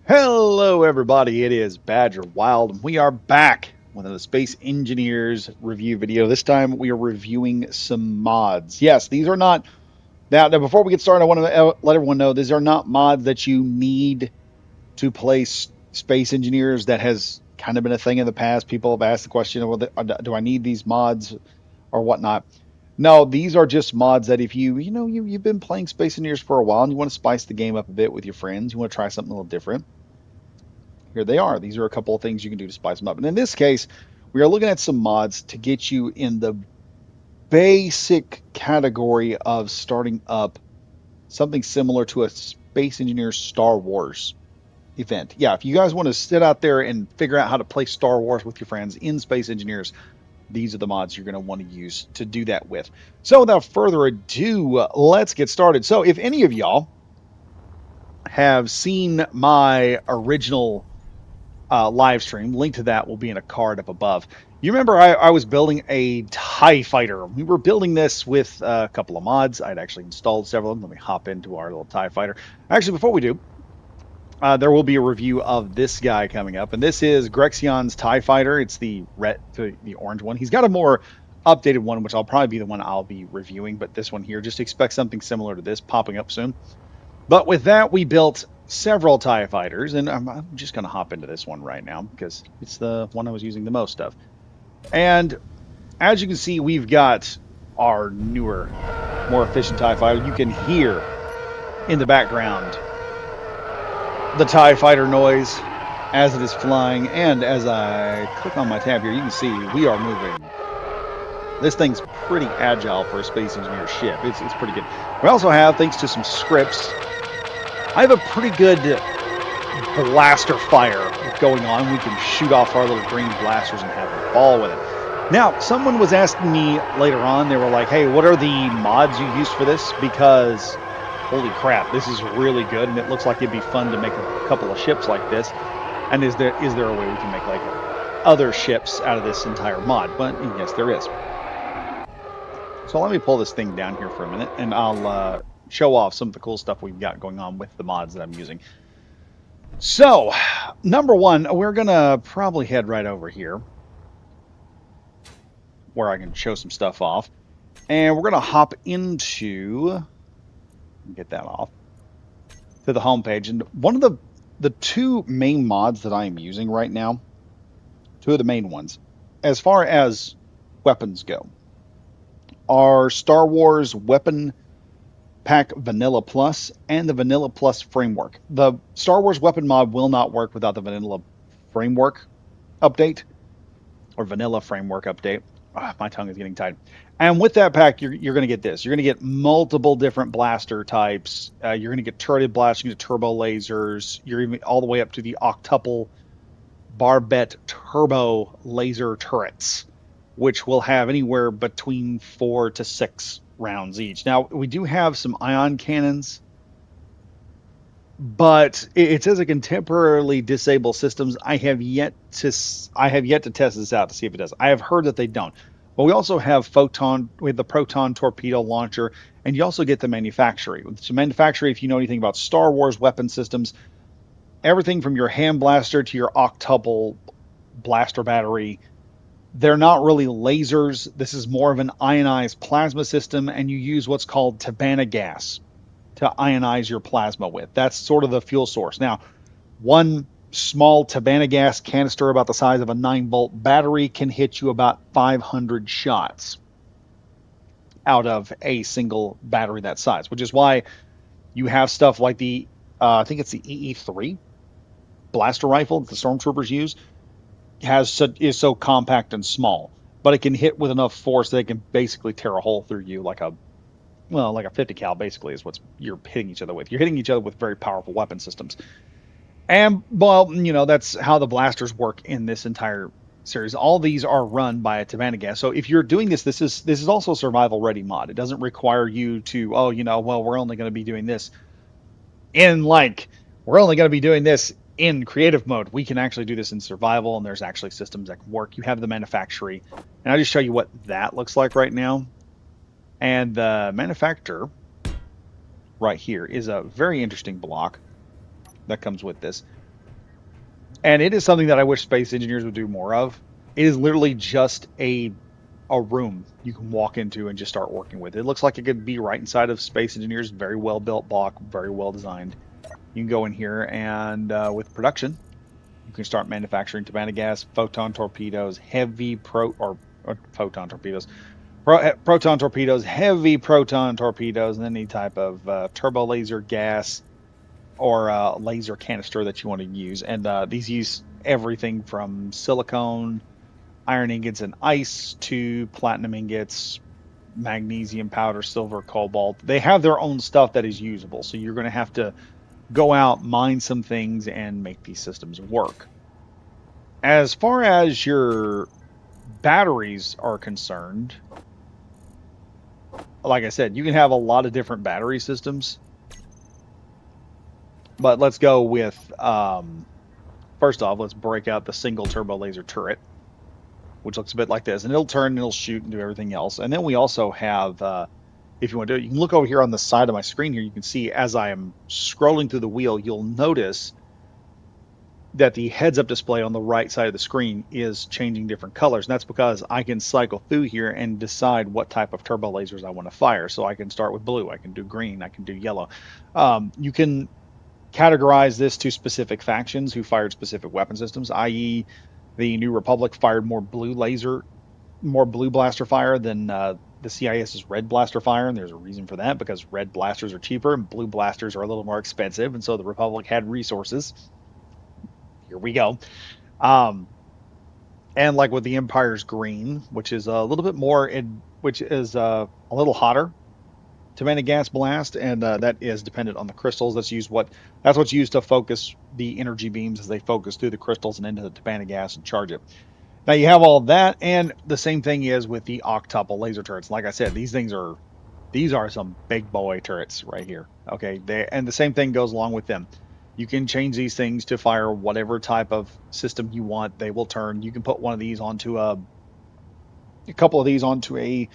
Hello, everybody. It is Badger Wild, and we are back with a Space Engineers review video. This time, we are reviewing some mods. Yes, these are not. Now, before we get started, I want to let everyone know these are not mods that you need to play Space Engineers. That has kind of been a thing in the past. People have asked the question, well, do I need these mods or whatnot? No, these are just mods that if you've been playing Space Engineers for a while and you want to spice the game up a bit with your friends, you want to try something a little different, here they are. These are a couple of things you can do to spice them up. And in this case, we are looking at some mods to get you in the basic category of starting up something similar to a Space Engineer Star Wars event. Yeah, if you guys want to sit out there and figure out how to play Star Wars with your friends in Space Engineers, these are the mods you're going to want to use to do that with. So without further ado, let's get started. So if any of y'all have seen my original live stream. Link to that will be in a card up above. You remember I was building a TIE fighter. We were building this with a couple of mods. I'd actually installed several of them. Let me hop into our little TIE fighter. Actually, before we do, there will be a review of this guy coming up. And this is Grexion's TIE fighter. It's the the orange one. He's got a more updated one, which I'll probably be the one I'll be reviewing. But this one here, just expect something similar to this popping up soon. But with that, we built several TIE fighters, and I'm just going to hop into this one right now because it's the one I was using the most of. And as you can see, we've got our newer, more efficient TIE fighter. You can hear in the background the TIE fighter noise as it is flying, and as I click on my tab here, you can see we are moving. This thing's pretty agile for a Space Engineer ship. It's pretty good. We also have, thanks to some scripts, I have a pretty good blaster fire going on. We can shoot off our little green blasters and have a ball with it. Now, someone was asking me later on, they were like, hey, what are the mods you used for this? Because, holy crap, this is really good, and it looks like it'd be fun to make a couple of ships like this. And is there a way we can make like other ships out of this entire mod? But yes, there is. So let me pull this thing down here for a minute, and I'll show off some of the cool stuff we've got going on with the mods that I'm using. So, number one, we're going to probably head right over here where I can show some stuff off. And we're going to hop into, get that off, to the home page. And one of the two main mods that I am using right now, two of the main ones, as far as weapons go, are Star Wars Weapon Pack Vanilla Plus and the Vanilla Plus framework. The Star Wars weapon mod will not work without the Vanilla framework update or Vanilla framework update. My tongue is getting tied. And with that pack, you're going to get this. You're going to get multiple different blaster types. You're going to get turreted blasters, you're going to get turbo lasers. You're even all the way up to the octuple barbette turbo laser turrets, which will have anywhere between 4 to 6 rounds each. Now, we do have some ion cannons, but it says it can temporarily disable systems. I have yet to test this out to see if it does. I have heard that they don't. But we also have the proton torpedo launcher, and you also get the manufactory. So manufactory, if you know anything about Star Wars weapon systems, everything from your hand blaster to your octuple blaster battery, they're not really lasers. This is more of an ionized plasma system, and you use what's called Tabana gas to ionize your plasma with. That's sort of the fuel source. Now, one small Tabana gas canister about the size of a 9-volt battery can hit you about 500 shots out of a single battery that size, which is why you have stuff like the, I think it's the EE3 blaster rifle that the Stormtroopers use, is so compact and small, but it can hit with enough force that it can basically tear a hole through you like a 50 cal basically is what you're hitting each other with. You're hitting each other with very powerful weapon systems. And well, that's how the blasters work in this entire series. All these are run by a Tabana gas. So if you're doing this is also a survival ready mod. It doesn't require you to, we're only going to be doing this in we're only going to be doing this in creative mode. We can actually do this in survival, and there's actually systems that can work. You have the manufactory, and I'll just show you what that looks like right now. And the manufacturer right here is a very interesting block that comes with this. And it is something that I wish space engineers would do more of. It is literally just a room you can walk into and just start working with. It looks like it could be right inside of space engineers. Very well built block, very well designed. You can go in here and with production, you can start manufacturing Tabana gas, photon torpedoes, heavy or photon torpedoes, proton torpedoes, heavy proton torpedoes, and any type of turbo laser gas or laser canister that you want to use. And these use everything from silicone, iron ingots, and ice to platinum ingots, magnesium powder, silver, cobalt. They have their own stuff that is usable. So you're going to have to go out, mine some things, and make these systems work. As far as your batteries are concerned, like I said, you can have a lot of different battery systems. But let's go with first off, let's break out the single turbo laser turret, which looks a bit like this, and it'll turn and it'll shoot and do everything else. And then we also have, if you want to do it, you can look over here on the side of my screen here. You can see as I am scrolling through the wheel, you'll notice that the heads-up display on the right side of the screen is changing different colors. And that's because I can cycle through here and decide what type of turbo lasers I want to fire. So I can start with blue, I can do green, I can do yellow. You can categorize this to specific factions who fired specific weapon systems, i.e., the New Republic fired more blue blaster fire than the CIS's red blaster fire, and there's a reason for that because red blasters are cheaper and blue blasters are a little more expensive, and so the Republic had resources. Here we go. Um, and like with the Empire's green, which is a little bit more, which is a little hotter to man a gas blast, and that is dependent on the crystals. That's what's used to focus the energy beams as they focus through the crystals and into the Tabana gas and charge it. Now you have all of that, and the same thing is with the octuple laser turrets. Like I said, these are some big boy turrets right here. Okay, and the same thing goes along with them. You can change these things to fire whatever type of system you want. They will turn. You can put one of these onto a couple of these onto a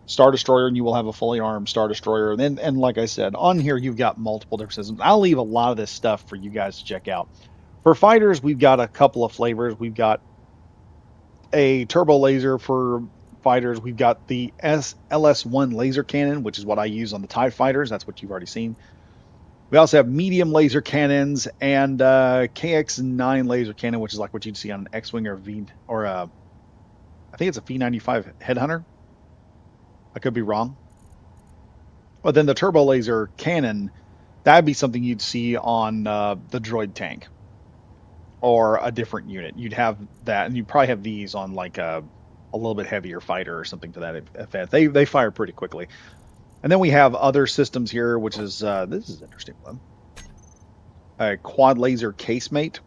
Star Destroyer, and you will have a fully armed Star Destroyer. And like I said, on here you've got multiple different systems. I'll leave a lot of this stuff for you guys to check out. For fighters, we've got a couple of flavors. We've got a turbo laser for fighters. We've got the LS1 laser cannon, which is what I use on the TIE fighters. That's what you've already seen. We also have medium laser cannons and KX9 laser cannon, which is like what you'd see on an X-wing or V or I think it's a V95 headhunter. I could be wrong. But then the turbo laser cannon, that'd be something you'd see on the droid tank or a different unit. You'd have that, and you'd probably have these on like a little bit heavier fighter or something to that effect. They fire pretty quickly. And then we have other systems here, which is this is an interesting one. A quad laser casemate,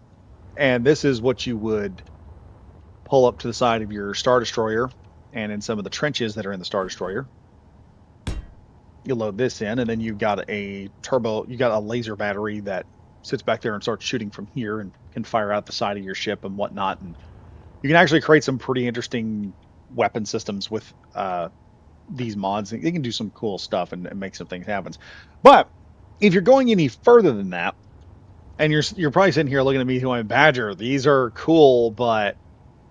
and this is what you would pull up to the side of your Star Destroyer, and in some of the trenches that are in the Star Destroyer, you load this in, and then you've got a laser battery that sits back there and starts shooting from here and can fire out the side of your ship and whatnot. And you can actually create some pretty interesting weapon systems with these mods. They can do some cool stuff and make some things happen. But if you're going any further than that, and you're probably sitting here looking at me going, Badger, these are cool, but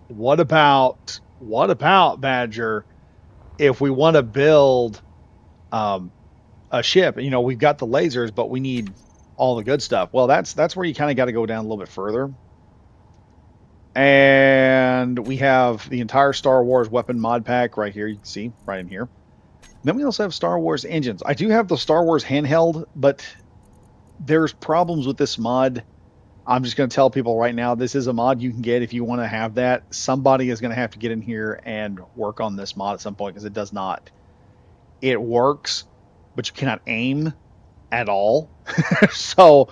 what about Badger if we want to build a ship? You know, we've got the lasers, but we need all the good stuff. Well, that's where you kind of got to go down a little bit further. And we have the entire Star Wars weapon mod pack right here. You can see right in here. Then we also have Star Wars engines. I do have the Star Wars handheld, but there's problems with this mod. I'm just going to tell people right now, this is a mod you can get if you want to have that. Somebody is going to have to get in here and work on this mod at some point because it does not. It works, but you cannot aim at all. So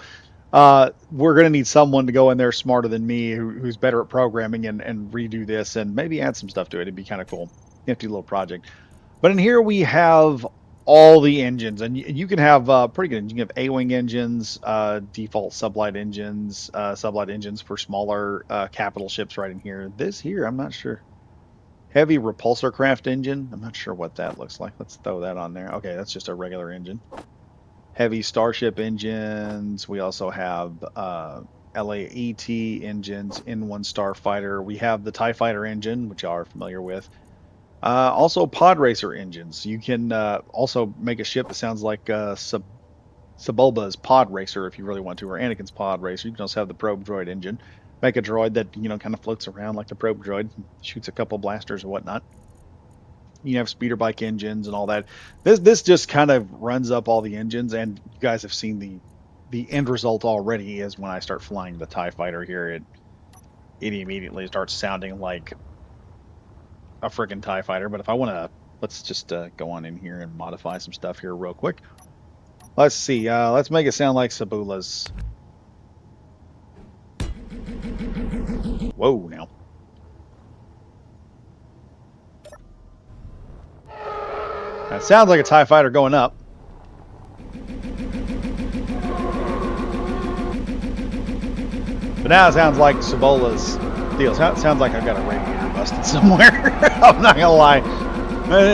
we're going to need someone to go in there smarter than me who's better at programming and redo this and maybe add some stuff to it. It'd be kind of cool. Nifty little project. But in here we have all the engines, and you can have pretty good. You can have A-wing engines, default sublight engines for smaller capital ships right in here. This here, I'm not sure. Heavy repulsor craft engine. I'm not sure what that looks like. Let's throw that on there. Okay, that's just a regular engine. Heavy starship engines. We also have LAET engines in one Starfighter. We have the TIE Fighter engine, which y'all are familiar with. Also, pod racer engines. You can also make a ship that sounds like Sebulba's pod racer if you really want to, or Anakin's pod racer. You can also have the probe droid engine. Make a droid that kind of floats around like the probe droid, shoots a couple blasters or whatnot. You have speeder bike engines and all that. This just kind of runs up all the engines, and you guys have seen the end result already. Is when I start flying the TIE Fighter here, it immediately starts sounding like a friggin' TIE Fighter. But if I want to, let's just go on in here and modify some stuff here real quick. Let's see. Let's make it sound like Sebula's. Whoa, now. That sounds like a TIE Fighter going up. But now it sounds like Sebula's deal. It sounds like I've got a radiator busted somewhere. I'm not going to lie.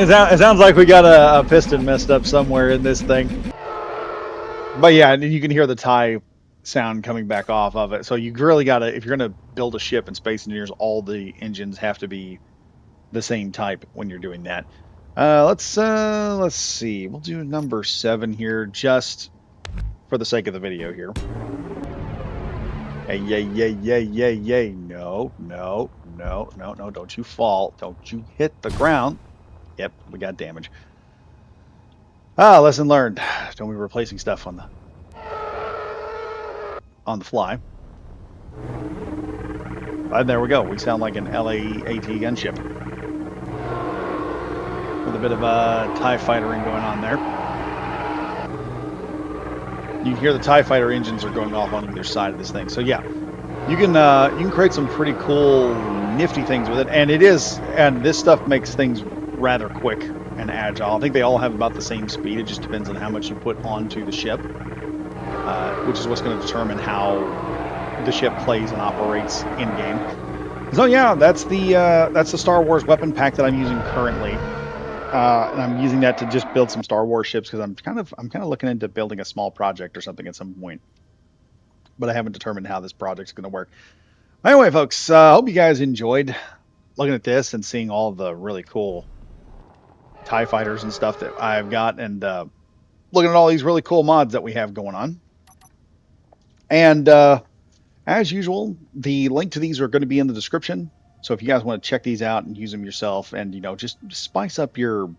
It sounds like we got a piston messed up somewhere in this thing. But yeah, you can hear the TIE sound coming back off of it. So you really got to, if you're going to build a ship in Space Engineers, all the engines have to be the same type when you're doing that. Let's see. We'll do number 7 here just for the sake of the video here. Hey, yay, yay, yay, yay, yay. No, no, no, no, no. Don't you fall. Don't you hit the ground. Yep, we got damage. Lesson learned. Don't be replacing stuff on the fly. And there we go. We sound like an LAET gunship. With a bit of a TIE fightering going on there. You can hear the TIE Fighter engines are going off on either side of this thing. So yeah, you can create some pretty cool, nifty things with it. And this stuff makes things rather quick and agile. I think they all have about the same speed. It just depends on how much you put onto the ship, which is what's going to determine how the ship plays and operates in game. So yeah, that's the Star Wars weapon pack that I'm using currently. And I'm using that to just build some Star Wars ships because I'm kind of looking into building a small project or something at some point. But I haven't determined how this project's going to work. Anyway, folks, I hope you guys enjoyed looking at this and seeing all the really cool TIE fighters and stuff that I've got, and looking at all these really cool mods that we have going on. And as usual, the link to these are going to be in the description. So if you guys want to check these out and use them yourself, and just spice up your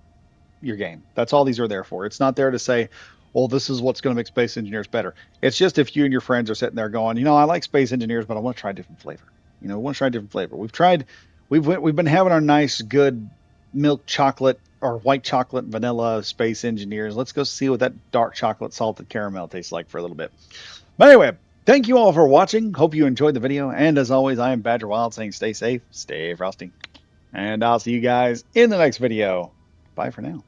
game, that's all these are there for. It's not there to say, well, this is what's going to make Space Engineers better. It's just if you and your friends are sitting there going, I like Space Engineers, but I want to try a different flavor. I want to try a different flavor. We've been having our nice, good milk chocolate or white chocolate vanilla Space Engineers. Let's go see what that dark chocolate salted caramel tastes like for a little bit. But anyway, thank you all for watching. Hope you enjoyed the video. And as always, I am Badger Wild saying stay safe, stay frosty. And I'll see you guys in the next video. Bye for now.